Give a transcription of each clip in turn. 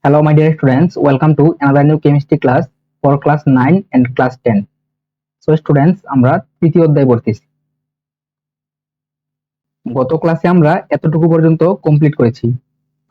Hello, my dear students. Welcome to another new chemistry class for class 9 and class 10. So, students, আমরা তৃতীয় অধ্যায় পড়তেছি। গত ক্লাসে আমরা এতটুকু পর্যন্ত কমপ্লিট করেছি।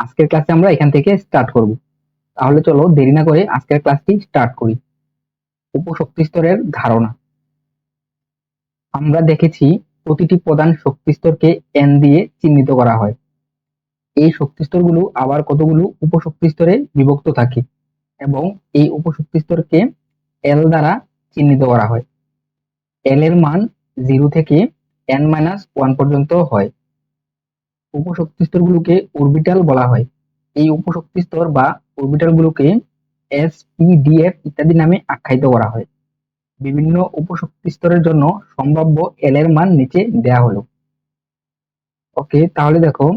আজকের ক্লাসে আমরা এখান থেকে স্টার্ট করব। তাহলে চলো দেরি না করে আজকের ক্লাসটি স্টার্ট করি। উপশক্তি স্তরের ধারণা। আমরা দেখেছি প্রতিটি প্রধান শক্তি স্তরকে N দিয়ে চিহ্নিত করা হয়। এই শক্তি স্তরগুলো আবার কতগুলো উপশক্তি স্তরে বিভক্ত থাকে এবং এই উপশক্তি স্তরকে L দ্বারা চিহ্নিত করা হয়। L এর মান 0 থেকে n-1 পর্যন্ত হয়। উপশক্তি স্তরগুলোকে অরবিটাল বলা হয়। এই উপশক্তি স্তর বা অরবিটালগুলোকে s, p, d, f ইত্যাদি নামে আখ্যায়িত করা হয়। বিভিন্ন উপশক্তি স্তরের জন্য সম্ভাব্য L এর মান নিচে দেয়া হলো। ওকে, তাহলে দেখো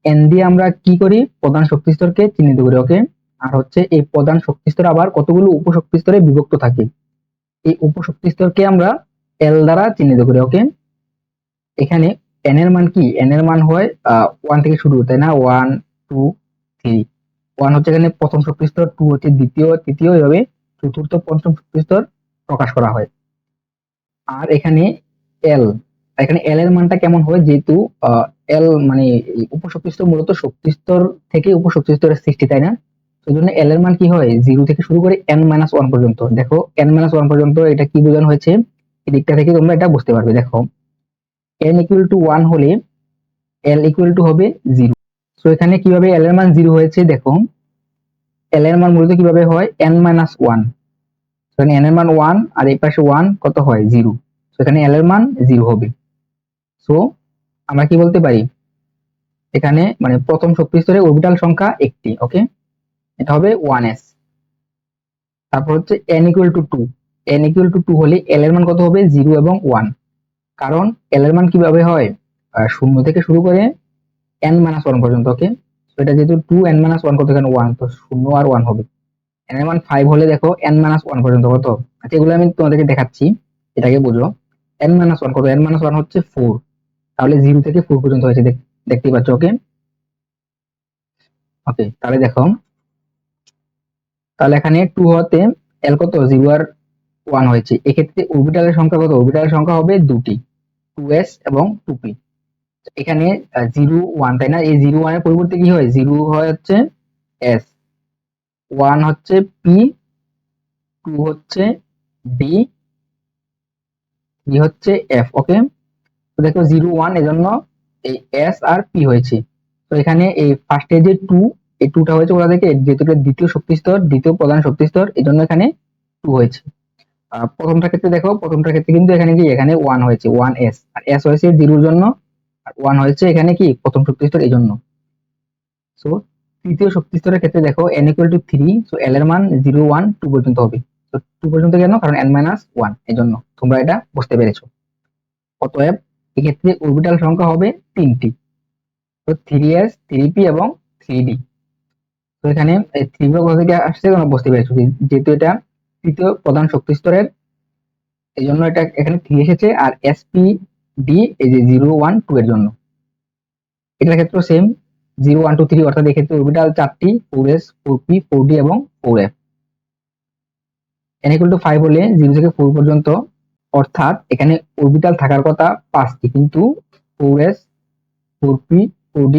n দিয়ে আমরা কি করি? প্রধান শক্তি স্তরকে চিহ্নিত করি। ওকে, আর হচ্ছে এই প্রধান শক্তি স্তর আবার কতগুলো উপশক্তি স্তরে বিভক্ত থাকে। এই উপশক্তি স্তরকে আমরা L দ্বারা চিহ্নিত করি। ওকে, এখানে n এর মান কি? n এর মান হয় 1 থেকে শুরু, তাই না? 1 2 3। 1 হচ্ছে এখানে প্রথম শক্তি স্তর, 2 হচ্ছে দ্বিতীয়, তৃতীয়, এভাবে চতুর্থ পঞ্চম শক্তি স্তর প্রকাশ করা হয়। আর এখানে L, এখানে L এর মানটা কেমন হয়? যেহেতু L মানে উপশক্তি স্তর মূলত শক্তি স্তর থেকে উপশক্তি স্তরের সৃষ্টি, তাই না? সেজন্য L এর মান কি হয়? 0 থেকে শুরু করে n-1 পর্যন্ত। দেখো n-1 পর্যন্ত এটা কি বোঝানো হয়েছে? এই দিকটা থেকে তোমরা এটা বুঝতে পারবে। দেখো n equal to 1 হলে L equal to হবে 0। সো এখানে কিভাবে L এর মান 0 হয়েছে? দেখো L এর মান মূলত কিভাবে হয়? n-1। এখানে n এর মান 1 আর এই পাশে 1 কত হয়? 0। সো এখানে L এর মান 0 হবে। সো আমরা কি বলতে পারি? এখানে মানে প্রথম শক্তি স্তরে অরবিটাল সংখ্যা একটি। ওকে, এটা হবে 1s। তারপর হচ্ছে n equal to 2। n equal to 2 হলে L এর মান কত হবে? 0 এবং 1। কারণ L এর মান কিভাবে হয়? 0 থেকে শুরু করে n-1 পর্যন্ত। ওকে, এটা যেহেতু 2 n-1 কত? এখানে 1, তো 0 আর 1 হবে। n এর মান 5 হলে দেখো n-1 পর্যন্ত কত? আচ্ছা, এগুলো আমি তোমাদেরকে দেখাচ্ছি, এটাকে বুঝো। n-1 কত? n-1 হচ্ছে 4। তাহলে 0 থেকে 4 পর্যন্ত হয়েছে, দেখতেই পাচ্ছ। ওকে ওকে, তাহলে দেখো, তাহলে এখানে 2 হতে L কত? 0 আর 1 হয়েছে। এক্ষেত্রে অরবিটালের সংখ্যা কত? অরবিটালের সংখ্যা হবে দুটি, 2s এবং 2p। এখানে 0 1, তাই না? এই 0 1 এর পরিবর্তে কি হয়? 0 হয় হচ্ছে s, 1 হচ্ছে p, 2 হচ্ছে d, 3 হচ্ছে f। ওকে, তো দেখো 0 1 এজন্য এই s আর p হয়েছে। তো এখানে এই ফার্স্টে যে 2, এই 2টা হয়েছে কোথা থেকে? যেহেতু এটা দ্বিতীয় শক্তি স্তর, দ্বিতীয় প্রধান শক্তি স্তর, এজন্য এখানে 2 হয়েছে। প্রথমটার ক্ষেত্রে দেখো, প্রথমটার ক্ষেত্রে কিন্তু এখানে কি? এখানে 1 হয়েছে, 1s, আর s হয়েছে 0 এর জন্য, আর 1 হয়েছে এখানে কি? প্রথম শক্তি স্তর, এই জন্য। সো তৃতীয় শক্তি স্তরের ক্ষেত্রে দেখো n equal to 3, so L এর মান 0 1 2 পর্যন্ত হবে। তো 2 পর্যন্ত কেন? কারণ n-1, এজন্য। তোমরা এটা বুঝতে পেরেছো। অতএব এক্ষেত্রে অরবিটাল সংখ্যা হবে 3টি, তো 3s, 3p এবং 3d। তো এখানে এই 3 গুলো কোথা থেকে আসছে তোমরা বুঝতে পেরেছো, যেহেতু এটা তৃতীয় প্রধান শক্তি স্তরের, এই জন্য এটা এখানে 3 এসেছে। আর sp d এই যে 0 1 2 এর জন্য। এটার ক্ষেত্রে সেম, 0 1 2 3, অর্থাৎ এক্ষেত্রে অরবিটাল 4টি, 4s, 4p, 4d এবং 4f। n equal to 5 হলে 0 থেকে 4 পর্যন্ত, অর্থাৎ এখানে অরবিটাল থাকার কথা 5টি, কিন্তু 4s, 4p, 4d,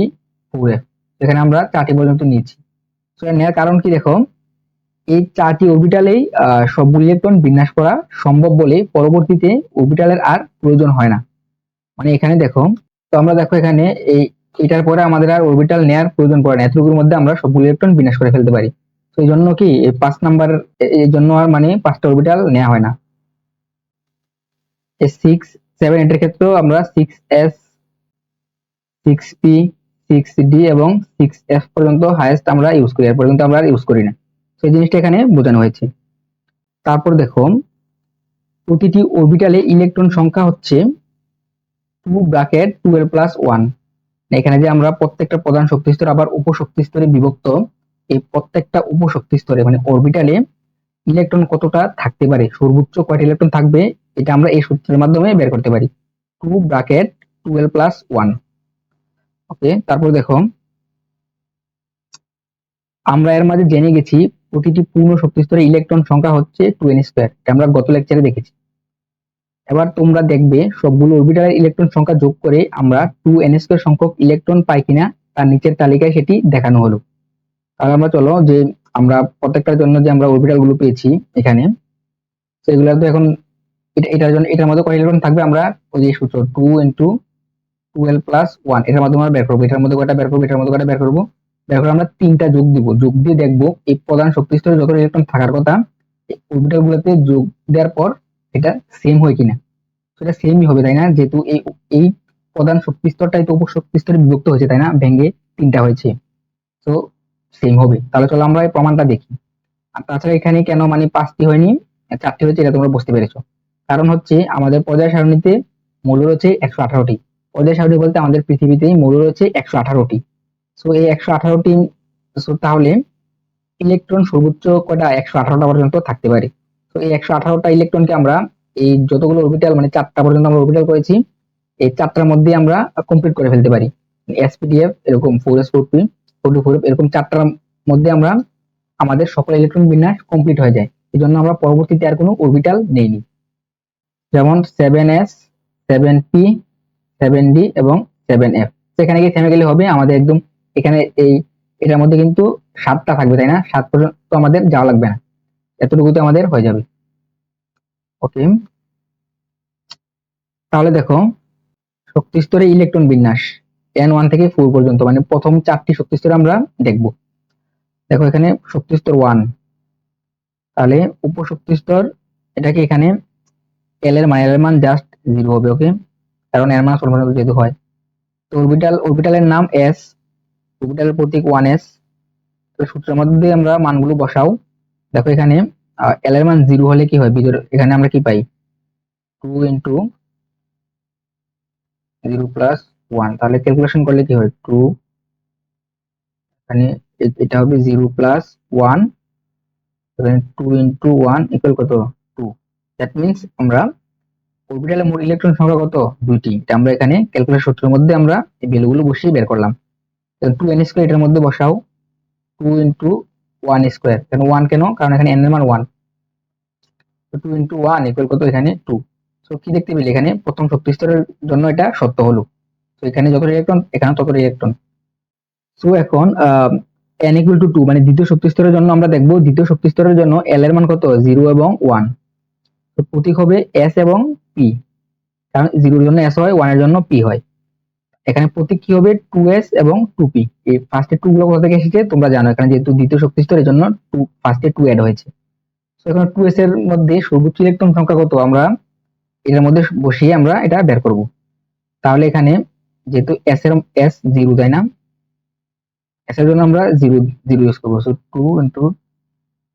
4f, এখানে আমরা 4টি পর্যন্ত নিয়েছি। তো এর নেওয়ার কারণ কি? দেখো এই 4টি অরবিটালেই সবগুলো ইলেকট্রন বিন্যাস করা সম্ভব বলে পরবর্তীতে অরবিটালের আর প্রয়োজন হয় না। মানে এখানে দেখো, তো আমরা দেখো এখানে এটার পরে আমাদের আর অরবিটাল নেওয়ার প্রয়োজন পড়ে না, এতটুকুর মধ্যে আমরা সবগুলো ইলেকট্রন বিন্যাস করে ফেলতে পারি। তো এই জন্য কি এই 5 নাম্বার, এই জন্য আর মানে 5টা অরবিটাল নেওয়া হয় না। এই 6 7 এর ক্ষেত্রেও আমরা 6s, 6p, 6d এবং 6f পর্যন্ত হাইয়েস্ট আমরা ইউজ করি, এর পর্যন্ত আমরা আর ইউজ করি না। তো এই জিনিসটা এখানে বোঝানো হয়েছে। তারপর দেখো প্রতিটি অরবিটালে ইলেকট্রন সংখ্যা হচ্ছে 2 ব্র্যাকেট 12 প্লাস 1। এখানে যে আমরা প্রত্যেকটা প্রধান শক্তি স্তর আবার উপশক্তি স্তরে বিভক্ত, এই প্রত্যেকটা উপশক্তি স্তরে মানে অরবিটালে ইলেকট্রন কতটা থাকতে পারে, সর্বোচ্চ কয়টা ইলেকট্রন থাকবে, এটা আমরা এই সূত্রের মাধ্যমে বের করতে পারি, 2 ব্র্যাকেট 12 প্লাস 1। ওকে, তারপর দেখো আমরা এর মাঝে জেনে গেছি প্রতিটি পূর্ণ শক্তি স্তরে ইলেকট্রন সংখ্যা হচ্ছে 2n², এটা আমরা গত লেকচারে দেখেছি। এবার তোমরা দেখবে সবগুলো অরবিটালের ইলেকট্রন সংখ্যা যোগ করে আমরা 2n² সংখ্যক ইলেকট্রন পাই কিনা তার নিচের তালিকায় সেটি দেখানো হলো। তাহলে আমরা চলো যে আমরা প্রত্যেকটার জন্য যে আমরা অরবিটাল গুলো পেয়েছি এখানে, সেগুলো তো এখন এটার জন্য এটার মধ্যে কয় ইলেকট্রন থাকবে আমরা ওই যে সূত্র 2 × 12 + 1 এটার মাধ্যমে আমরা বের করবো, এটার মধ্যে কয়টা বের করবো, এটার মধ্যে কয়টা বের করবো, বের করে আমরা 3টা যোগ দিব। যোগ দিয়ে দেখবো এই প্রধান শক্তি স্তরে যত ইলেকট্রন থাকার কথা অরবিটাল গুলোতে যোগ দেওয়ার পর এটা সেম হয় কিনা। সেটা সেমই হবে তাই না, যেহেতু এই প্রধান শক্তি স্তরটাই তো উপশক্তি স্তরে বিভক্ত হয়েছে তাই না, ভেঙে 3টা হয়েছে, তো সেম হবে। তাহলে চলো আমরা এই প্রমাণটা দেখি। আর তাছাড়া এখানে কেন মানে 5টি হয়নি 4টি হয়েছে এটা তোমরা বুঝতে পেরেছো। কারণ হচ্ছে আমাদের পর্যায় সারণীতে মৌল রয়েছে 118টি। পর্যায় সারণী বলতে আমাদের পৃথিবীতেই মৌল রয়েছে 118টি। সো এই 118টি, তাহলে ইলেকট্রন সর্বোচ্চ কয়টা 118টা পর্যন্ত থাকতে পারে। তো এই 118টা ইলেকট্রনকে আমরা এই যতগুলো অরবিটাল মানে 4টা পর্যন্ত আমরা অরবিটাল করেছি এই 4টার মধ্যে আমরা কমপ্লিট করে ফেলতে পারি। sp_df এরকম 4s4p 4d4f এরকম 4টার মধ্যে আমরা আমাদের সকল ইলেকট্রন বিন্যাস কমপ্লিট হয়ে যায়। এই জন্য আমরা পরবর্তীতে আর কোনো অরবিটাল নেইনি। যেমন 7s 7p 7d এবং 7f, সেখানে গিয়ে থেমে গেলে হবে আমাদের একদম এখানে এই এটার মধ্যে কিন্তু 7টা থাকবে তাই না, 7 পর্যন্ত আমাদের যাওয়া লাগবে না, এতটুকুতে আমাদের হয়ে যাবে। ওকে, তাহলে দেখো শক্তি স্তরে ইলেকট্রন বিন্যাস n1 থেকে 4 পর্যন্ত মানে প্রথম 4টি শক্তি স্তরে আমরা দেখব। দেখো এখানে শক্তি স্তর 1, তাহলে উপশক্তি স্তর এটাকে এখানে l এর মান জাস্ট 0 হবে। ওকে, কারণ এর মান সর্বনিম্ন যেহেতু হয়। তো অরবিটালের নাম s, অরবিটালের প্রতীক 1s। তো সূত্রের মধ্যে আমরা মানগুলো বসাও। দেখো এখানে l এর মান 0 হলে কি হয়, ভিতরে এখানে আমরা কি পাই 2 × 0 + 1, তাহলে ক্যালকুলেশন করলে কি হয় 2, এখানে এটা হবে 0 + 1, এখানে 2 × 1 = কত 2। দ্যাট মিন্স আমরা অরবিটালে মোট ইলেকট্রন সংখ্যা কত 2টি, এটা আমরা এখানে ক্যালকুলেশন সূত্রের মধ্যে আমরা এই ভ্যালুগুলো বসিয়ে বের করলাম। 2n² এটার মধ্যে বসাও 2 × 1², এখানে 1 কেন, কারণ এখানে n এর মান 1, তো 2 × 1 = কত এখানে 2। সো কি দেখতে পেলে এখানে প্রথম শক্তি স্তরের জন্য এটা সত্য হলো। তো এখানে যত ইলেকট্রন এখানে তত ইলেকট্রন। সো এখন n = 2 মানে দ্বিতীয় শক্তি স্তরের জন্য আমরা দেখব দ্বিতীয় শক্তি স্তরের জন্য l এর মান কত 0 এবং 1। তো প্রতীক হবে s এবং p, কারণ 0 এর জন্য s হয় 1 এর জন্য p হয়। এখানে প্রতীক কি হবে 2s এবং 2p। এই ফার্স্টে 2 গুলো কোথা থেকে এসেছে তোমরা জানো, এখানে যেহেতু দ্বিতীয় শক্তি স্তরের জন্য 2 ফার্স্টে 2 অ্যাড হয়েছে। সো এখন 2s এর মধ্যে সর্বোচ্চ ইলেকট্রন সংখ্যা কত আমরা এর মধ্যে বসিয়ে আমরা এটা বের করব। তাহলে এখানে যেহেতু s 0 তাই না, s এর জন্য আমরা 0 0 ইউজ করব। সো 2 ×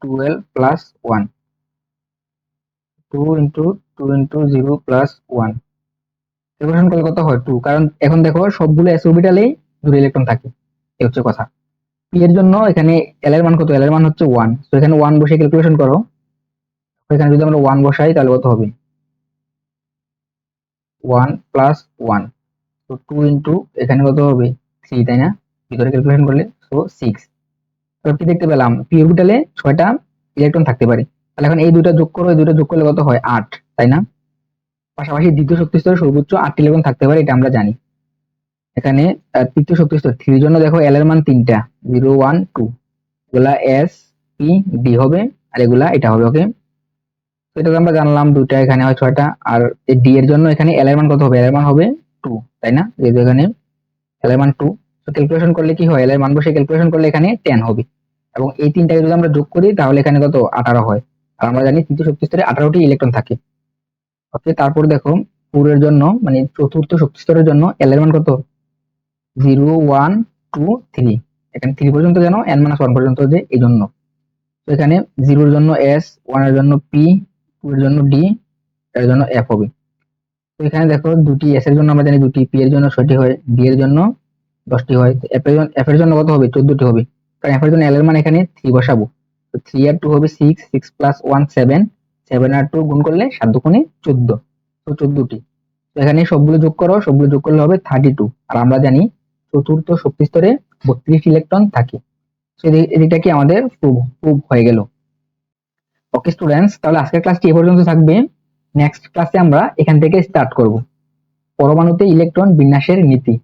12 + 1, 2 × 2 × 0 + 1 ক্যালকুলেশন করলে কত হয় 2, কারণ এখন দেখো সবগুলো s অরবিটালেই 2 ইলেকট্রন থাকে, এই হচ্ছে কথা। p এর জন্য এখানে l এর মান কত, l এর মান হচ্ছে 1, সো এখানে 1 বসে ক্যালকুলেশন করো। এখানে যদি আমরা 1 বসাই তাহলে কত হবে 1 + 1, তো 2 × এখানে কত হবে 3 তাই না, ভিতরে ক্যালকুলেশন করলে সো 6। তো কি দেখতে পেলাম p অরবিটালে 6টা ইলেকট্রন থাকতে পারে। তাহলে এখন এই দুটো যোগ করো, এই দুটো যোগ করলে কত হয় 8 তাই না। পাশাপাশি দ্বিতীয় শক্তি স্তরে সর্বোচ্চ 8টি ইলেকট্রন থাকতে পারে, এটা আমরা জানি। এখানে তৃতীয় শক্তি স্তর 3 এর জন্য দেখো l এর মান 3টা 0 1 2, এগুলা s p d হবে আর এগুলা এটা হবে। ওকে, তো এটা আমরা জানলাম দুইটা, এখানে হয় 6টা। আর এই d এর জন্য এখানে l এর মান কত হবে, l এর মান হবে 2 তাই না, যেহেতু এখানে l এর মান 2। তো ক্যালকুলেশন করলে কি হয়, l এর মান বসে ক্যালকুলেশন করলে এখানে 10 হবে, এবং এই তিনটাকে যদি আমরা যোগ করি তাহলে এখানে কত 18 হয়। আর আমরা জানি তৃতীয় শক্তি স্তরে 18টি ইলেকট্রন থাকে। ওকে, তারপর দেখো 4 এর জন্য মানে চতুর্থ শক্তি স্তরের জন্য l এর মান কত 0 1 2 3, এখানে 3 পর্যন্ত যেন n-1 পর্যন্ত, যে এই জন্য। তো এখানে 0 এর জন্য s, 1 এর জন্য p, 2 এর জন্য d, এর জন্য f হবে। তো এখানে দেখো দুটি s এর জন্য আমরা জানি দুটি, p এর জন্য 6টি হয়, d এর জন্য 10টি হয়, তো f এর জন্য কত হবে 14টি হবে। কারণ f এর জন্য l এর মান এখানে 3 বসাবো। তো 3 আর 2 হবে 6, 6 + 1 7, 7 আর 2 গুণ করলে 7 দুগুণে 14, তো 14টি। তো এখানে সবগুলো যোগ করো, সবগুলো যোগ করলে হবে 32। আর আমরা জানি চতুর্থ শক্তি স্তরে 32 ইলেকট্রন থাকে। এদিকটা কি আমাদের প্রুভ হয়ে গেল। ওকে স্টুডেন্টস, তাহলে আজকের ক্লাসটি এ পর্যন্ত থাকবে। নেক্সট ক্লাসে আমরা এখান থেকে স্টার্ট করব, পরমাণুতে ইলেকট্রন বিন্যাসের নীতি।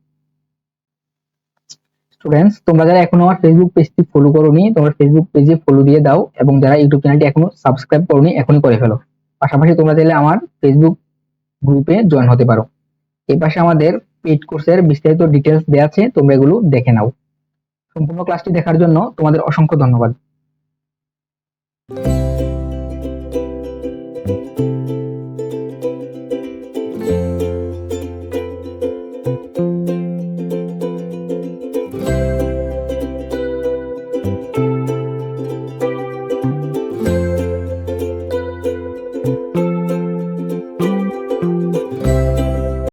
স্টুডেন্টস, তোমরা যারা এখনো আমার ফেসবুক পেজটি ফলো করোনি, তোমরা ফেসবুক পেজে ফলো দিয়ে দাও, এবং যারা ইউটিউব চ্যানেলটি এখনো সাবস্ক্রাইব করোনি এখনই করে ফেলো। পাশাপাশি তোমরা চাইলে আমার ফেসবুক গ্রুপে জয়েন হতে পারো। এই পাশে আমাদের পেইড কোর্সের বিস্তারিত ডিটেলস দেওয়া আছে, তোমরা এগুলো দেখে নাও। সম্পূর্ণ ক্লাসটি দেখার জন্য তোমাদের অসংখ্য ধন্যবাদ।